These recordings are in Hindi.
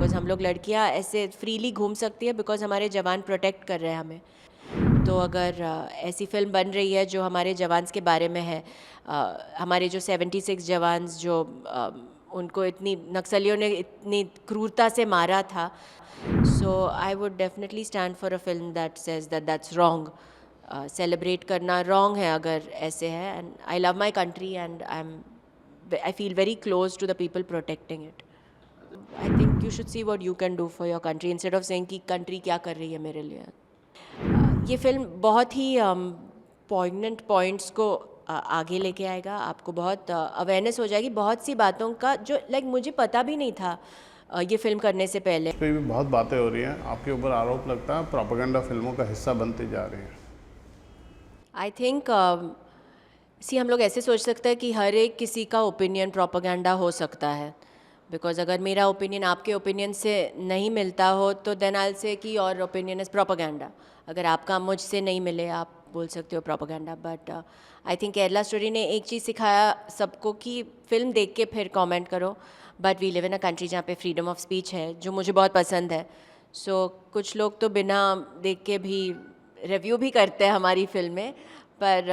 बिकॉज़ हम लोग लड़कियां ऐसे फ्रीली घूम सकती है बिकॉज़ हमारे जवान प्रोटेक्ट कर रहे हैं हमें। तो अगर ऐसी फ़िल्म बन रही है जो हमारे जवान्स के बारे में है, हमारे जो 76 जवान्स जो उनको इतनी नक्सलियों ने इतनी क्रूरता से मारा था, so I would definitely stand for a film that says that that's wrong. Celebrate करना रॉन्ग है अगर ऐसे है, and I love my country and I feel very close to the people protecting it. I think you should see what you can do for your country instead of saying कि कंट्री क्या कर रही है मेरे लिए। ये फ़िल्म बहुत ही पॉइगनेंट पॉइंट्स को आगे लेके आएगा। आपको बहुत अवेयरनेस हो जाएगी बहुत सी बातों का जो लाइक मुझे पता भी नहीं था ये फ़िल्म करने से पहले। इस पे भी बहुत बातें हो रही हैं, आपके ऊपर आरोप लगता है प्रोपेगेंडा फिल्मों का हिस्सा बनती जा रही है। आई थिंक हम लोग ऐसे सोच सकते हैं कि हर एक किसी का ओपिनियन प्रोपेगेंडा हो सकता है, बिकॉज अगर मेरा ओपिनियन आपके ओपिनियन से नहीं मिलता हो तो देन आई विल से कि योर ओपिनियन इज़ प्रोपेगेंडा। अगर आपका मुझसे नहीं मिले आप बोल सकते हो propaganda. But I think Kerala story ने एक चीज़ सिखाया सबको कि फ़िल्म देख के फिर कमेंट करो। But we live in a country जहाँ पे फ्रीडम ऑफ स्पीच है, जो मुझे बहुत पसंद है। सो कुछ लोग तो बिना देख के भी रिव्यू भी करते हैं हमारी फिल्में, पर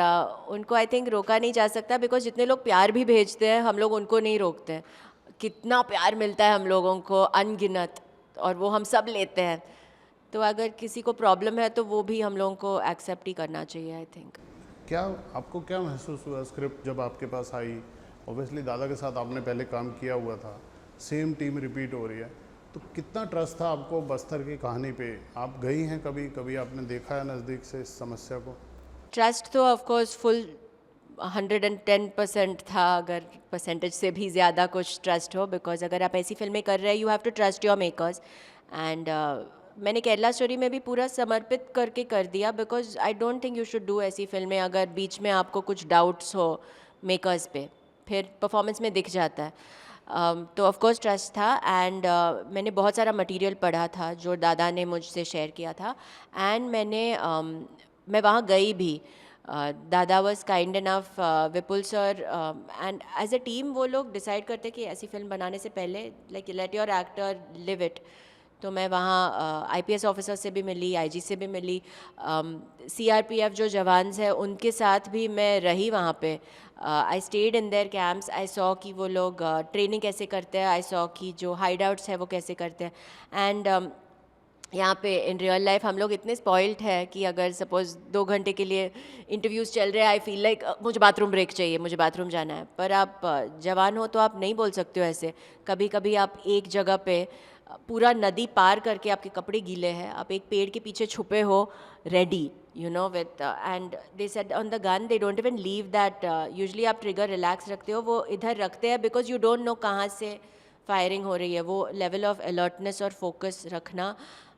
उनको आई थिंक रोका नहीं जा सकता बिकॉज जितने लोग प्यार भी भेजते हैं हम लोग उनको नहीं रोकते हैं। कितना प्यार मिलता है हम लोगों को अनगिनत, और वो हम सब लेते हैं। तो अगर किसी को प्रॉब्लम है तो वो भी हम लोगों को एक्सेप्ट ही करना चाहिए आई थिंक। क्या आपको क्या महसूस हुआ स्क्रिप्ट जब आपके पास आई? ऑब्वियसली दादा के साथ आपने पहले काम किया हुआ था, सेम टीम रिपीट हो रही है, तो कितना ट्रस्ट था आपको बस्तर की कहानी पे? आप गई हैं कभी, कभी आपने देखा है नज़दीक से इस समस्या को? ट्रस्ट तो ऑफकोर्स फुल 110% था, अगर परसेंटेज से भी ज़्यादा कुछ ट्रस्ट हो, बिकॉज अगर आप ऐसी फिल्में कर रहे हैं you have to trust your makers. And मैंने केरला स्टोरी में भी पूरा समर्पित करके कर दिया because I don't think you should do ऐसी फिल्में अगर बीच में आपको कुछ डाउट्स हो मेकर्स पे, फिर परफॉर्मेंस में दिख जाता है। तो ऑफ कोर्स ट्रस्ट था। एंड मैंने बहुत सारा मटेरियल पढ़ा था जो दादा ने मुझसे शेयर किया था। एंड मैं वहाँ गई भी। दादा was kind enough, Vipul sir and as a team वो लोग डिसाइड करते कि ऐसी फिल्म बनाने से पहले like let your actor live it. तो मैं वहाँ आईपीएस ऑफिसर से भी मिली, आईजी से भी मिली, सीआरपीएफ जो जवान्स हैं उनके साथ भी मैं रही वहाँ पे। I stayed in their camps, I saw कि वो लोग ट्रेनिंग कैसे करते हैं, आई सॉ कि जो हाइड आउट्स है वो कैसे करते हैं। एंड यहाँ पे इन रियल लाइफ हम लोग इतने स्पॉइल्ड है कि अगर सपोज़ 2 घंटे के लिए इंटरव्यूज़ चल रहे हैं, आई फील लाइक मुझे बाथरूम ब्रेक चाहिए, मुझे बाथरूम जाना है। पर आप जवान हो तो आप नहीं बोल सकते हो ऐसे। कभी कभी आप एक जगह पे पूरा नदी पार करके आपके कपड़े गीले हैं, आप एक पेड़ के पीछे छुपे हो ready you know with, and they said on the gun they don't even leave that. Usually आप ट्रिगर रिलैक्स रखते हो, वो इधर रखते हैं बिकॉज यू डोंट नो कहाँ से फायरिंग हो रही है। वो लेवल ऑफ अलर्टनेस और फोकस रखना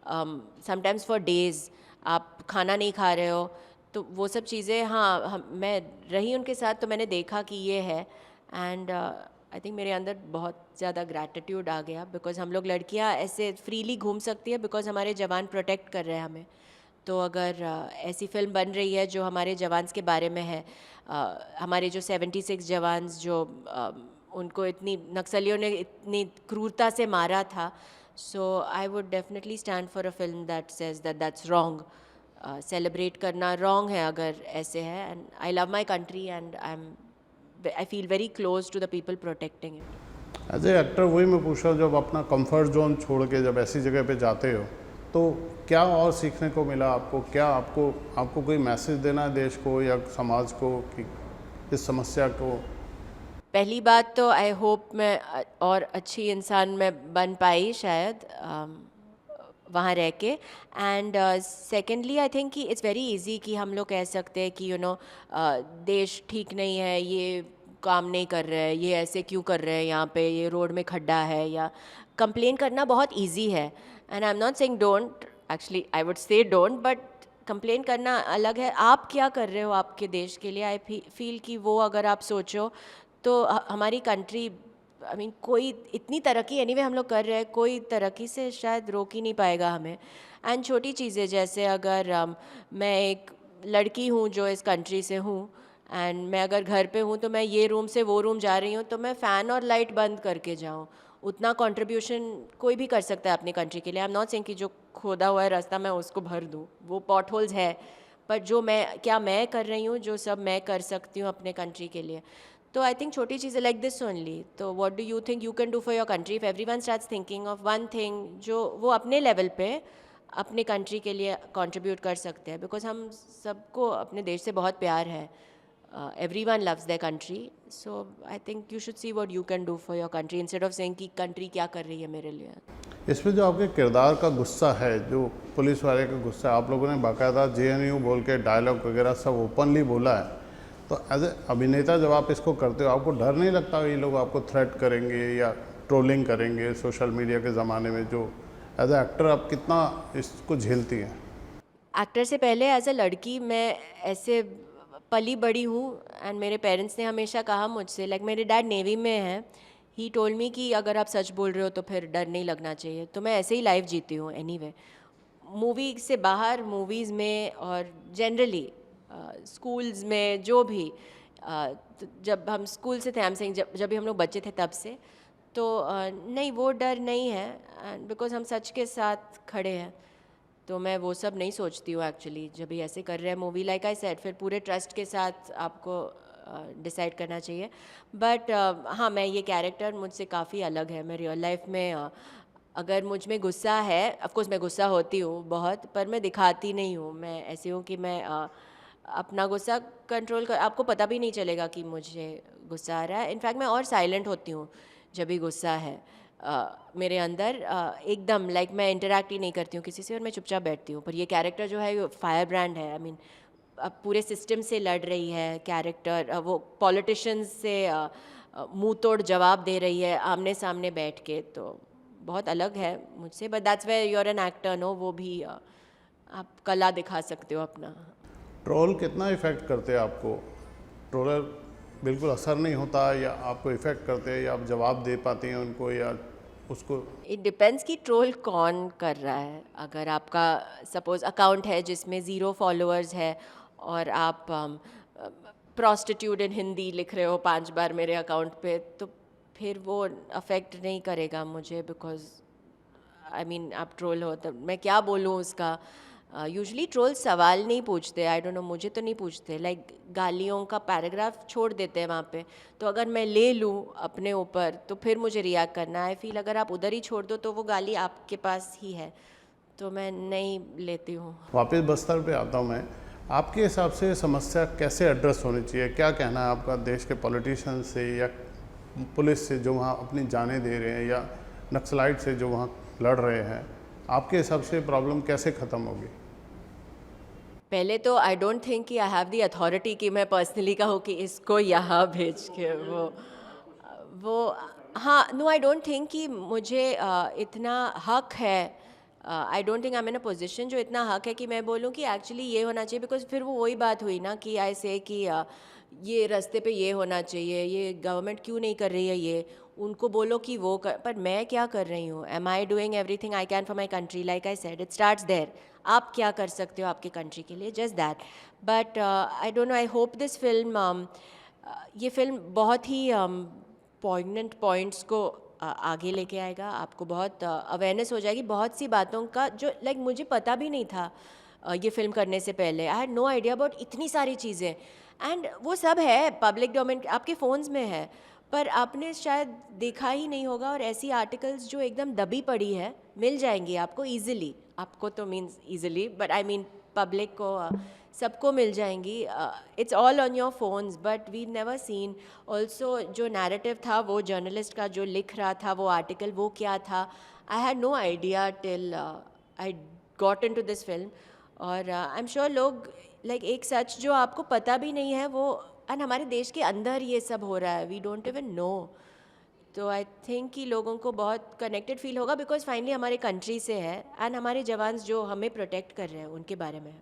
समटाइम्स फॉर डेज़, आप खाना नहीं खा रहे हो, तो वो सब चीज़ें हाँ मैं रही उनके साथ तो मैंने देखा कि ये है। एंड आई थिंक मेरे अंदर बहुत ज़्यादा ग्रैटिट्यूड आ गया बिकॉज हम लोग लड़कियां ऐसे फ्रीली घूम सकती है बिकॉज हमारे जवान प्रोटेक्ट कर रहे हैं हमें। तो अगर ऐसी फिल्म बन रही है जो हमारे जवान्स के बारे में है, हमारे जो 76 जवान्स जो उनको इतनी नक्सलियों ने इतनी क्रूरता से मारा था, so I would definitely stand for a film that says that that's wrong. Celebrate करना रॉन्ग है अगर ऐसे है, and I love my country and I feel very close to the people protecting it. As a actor वही मैं पूछ रहा हूँ, जब अपना कंफर्ट जोन छोड़ के जब ऐसी जगह पे जाते हो तो क्या और सीखने को मिला आपको? क्या आपको आपको कोई मैसेज देना है देश को या समाज को कि इस समस्या को? पहली बात तो आई होप मैं और अच्छी इंसान मैं बन पाई शायद वहाँ रह के। एंड सेकेंडली आई थिंक कि इट्स वेरी इजी कि हम लोग कह सकते हैं कि देश ठीक नहीं है, ये काम नहीं कर रहे हैं, ये ऐसे क्यों कर रहे हैं, यहाँ पे ये रोड में खड्डा है, या कंप्लेन करना बहुत इजी है। And I am not saying don't, actually I would say don't, but complain करना अलग है। आप क्या कर रहे हो आपके देश के लिए, आई फील कि वो अगर आप सोचो तो हमारी कंट्री आई मीन कोई इतनी तरक्की एनीवे हम लोग कर रहे हैं, कोई तरक्की से शायद रोक ही नहीं पाएगा हमें। एंड छोटी चीज़ें जैसे अगर मैं एक लड़की हूँ जो इस कंट्री से हूँ, एंड मैं अगर घर पे हूँ तो मैं ये रूम से वो रूम जा रही हूँ तो मैं फ़ैन और लाइट बंद करके जाऊँ। उतना कंट्रीब्यूशन कोई भी कर सकता है अपनी कंट्री के लिए। आई एम नॉट सेइंग कि जो खोदा हुआ है रास्ता मैं उसको भर दूँ, वो पॉट होल्स है, पर जो मैं कर रही हूँ, जो सब मैं कर सकती हूँ अपने कंट्री के लिए। तो आई थिंक छोटी चीज़ें लाइक दिस ओनली। तो what do you think you can do for your country? If everyone starts thinking of one thing जो वो अपने लेवल पे अपने कंट्री के लिए कंट्रीब्यूट कर सकते हैं, बिकॉज हम सबको अपने देश से बहुत प्यार है। Everyone loves their country, so I think you should see what you can do for your country instead of saying कि कंट्री क्या कर रही है मेरे लिए। इसमें जो आपके किरदार का गुस्सा है, जो पुलिस वाले का गुस्सा है, आप लोगों ने बाकायदा JNU बोल के डायलॉग वगैरह सब ओपनली बोला है, तो एज ए अभिनेता जब आप इसको करते हो आपको डर नहीं लगता ये लोग आपको थ्रेट करेंगे या ट्रोलिंग करेंगे सोशल मीडिया के ज़माने में? जो एज ए एक्टर आप कितना इसको झेलती हैं? एक्टर से पहले एज अ लड़की मैं ऐसे पली बड़ी हूँ, एंड मेरे पेरेंट्स ने हमेशा कहा मुझसे, लाइक मेरे डैड नेवी में हैं, ही टोल्ड मी कि अगर आप सच बोल रहे हो तो फिर डर नहीं लगना चाहिए। तो मैं ऐसे ही लाइफ जीती हूँ एनीवे, मूवी से बाहर, मूवीज़ में और जनरली स्कूल्स में जो भी तो जब हम स्कूल से थे, हम सिंह जब भी हम लोग बच्चे थे तब से, तो नहीं वो डर नहीं है, एंड बिकॉज हम सच के साथ खड़े हैं, तो मैं वो सब नहीं सोचती हूँ एक्चुअली। जब भी ऐसे कर रहे हैं मूवी, लाइक आई सेड, फिर पूरे ट्रस्ट के साथ आपको डिसाइड करना चाहिए। बट हाँ, मैं ये कैरेक्टर मुझसे काफ़ी अलग है। मैं रियल लाइफ में अगर मुझ में गुस्सा है, ऑफकोर्स मैं गुस्सा होती हूँ बहुत, पर मैं दिखाती नहीं हूँ। मैं ऐसी हूँ कि मैं अपना गुस्सा कंट्रोल कर, आपको पता भी नहीं चलेगा कि मुझे गुस्सा आ रहा है। इनफैक्ट मैं और साइलेंट होती हूँ जब भी गुस्सा है मेरे अंदर, एकदम लाइक मैं इंटरेक्ट ही नहीं करती हूँ किसी से और मैं चुपचाप बैठती हूँ। पर ये कैरेक्टर जो है फायर ब्रांड है। आई मीन अब पूरे सिस्टम से लड़ रही है कैरेक्टर, वो पॉलिटिशियंस से मुंह तोड़ जवाब दे रही है आमने सामने बैठ के, तो बहुत अलग है मुझसे। But that's where you are an actor, no, वो भी आप कला दिखा सकते हो अपना। ट्रोल कितना इफ़ेक्ट करते हैं आपको? ट्रोलर बिल्कुल असर नहीं होता या आपको इफ़ेक्ट करते हैं, या आप जवाब दे पाती हैं उनको या उसको? इट डिपेंड्स कि ट्रोल कौन कर रहा है। अगर आपका सपोज अकाउंट है जिसमें 0 फॉलोअर्स है और आप प्रोस्टिट्यूट इन हिंदी लिख रहे हो 5 बार मेरे अकाउंट पे, तो फिर वो अफेक्ट नहीं करेगा मुझे, बिकॉज आई मीन आप ट्रोल हो, तो मैं क्या बोलूँ उसका। यूजुअली ट्रोल सवाल नहीं पूछते, आई डोंट नो, मुझे तो नहीं पूछते, लाइक गालियों का पैराग्राफ छोड़ देते हैं वहाँ पे। तो अगर मैं ले लूँ अपने ऊपर तो फिर मुझे रिएक्ट करना है। फील अगर आप उधर ही छोड़ दो तो वो गाली आपके पास ही है, तो मैं नहीं लेती हूँ। वापस बस्तर पे आता हूँ मैं। आपके हिसाब से समस्या कैसे एड्रेस होनी चाहिए? क्या कहना है आपका देश के पॉलिटिशियन से या पुलिस से जो वहाँ अपनी जानें दे रहे हैं, या नक्सलाइट से जो वहाँ लड़ रहे हैं? आपके हिसाब से प्रॉब्लम कैसे ख़त्म होगी? पहले तो आई डोंट थिंक कि आई हैव द अथॉरिटी कि मैं पर्सनली कहूँ कि इसको यहाँ भेज के वो हाँ, नो, आई डोंट थिंक कि मुझे इतना हक है। I don't think I am in a position जो इतना हक है कि मैं बोलूँ कि एक्चुअली ये होना चाहिए, बिकॉज फिर वो वही बात हुई ना कि आई से कि ये रास्ते पे ये होना चाहिए, ये गवर्नमेंट क्यों नहीं कर रही है, ये उनको बोलो कि वो कर, पर मैं क्या कर रही हूँ? Am I doing everything I can for my country? Like I said, it starts there. आप क्या कर सकते हो आपके कंट्री के लिए, just that. But I don't know, I hope this film, ये फिल्म बहुत ही पॉइगनेंट पॉइंट्स को आगे लेके आएगा। आपको बहुत अवेयरनेस हो जाएगी बहुत सी बातों का जो लाइक मुझे पता भी नहीं था ये फिल्म करने से पहले। I had no idea about इतनी सारी चीज़ें, एंड वो सब है पब्लिक डोमेन, आपके फ़ोन्स में है, पर आपने शायद देखा ही नहीं होगा। और ऐसी आर्टिकल्स जो एकदम दबी पड़ी है मिल जाएंगी आपको ईजिली, आपको तो means easily, but I mean public को सबको मिल जाएंगी। It's all on your phones, but we never seen also जो नैरेटिव था वो जर्नलिस्ट का जो लिख रहा था वो आर्टिकल, वो क्या था, I had no idea till I got into this film. और आई एम श्योर लोग लाइक एक सच जो आपको पता भी नहीं है वो, एंड हमारे देश के अंदर ये सब हो रहा है, वी डोंट इवन नो। तो आई थिंक कि लोगों को बहुत कनेक्टेड फील होगा, बिकॉज फाइनली हमारे कंट्री से है, एंड हमारे जवान्स जो हमें प्रोटेक्ट कर रहे हैं उनके बारे में है।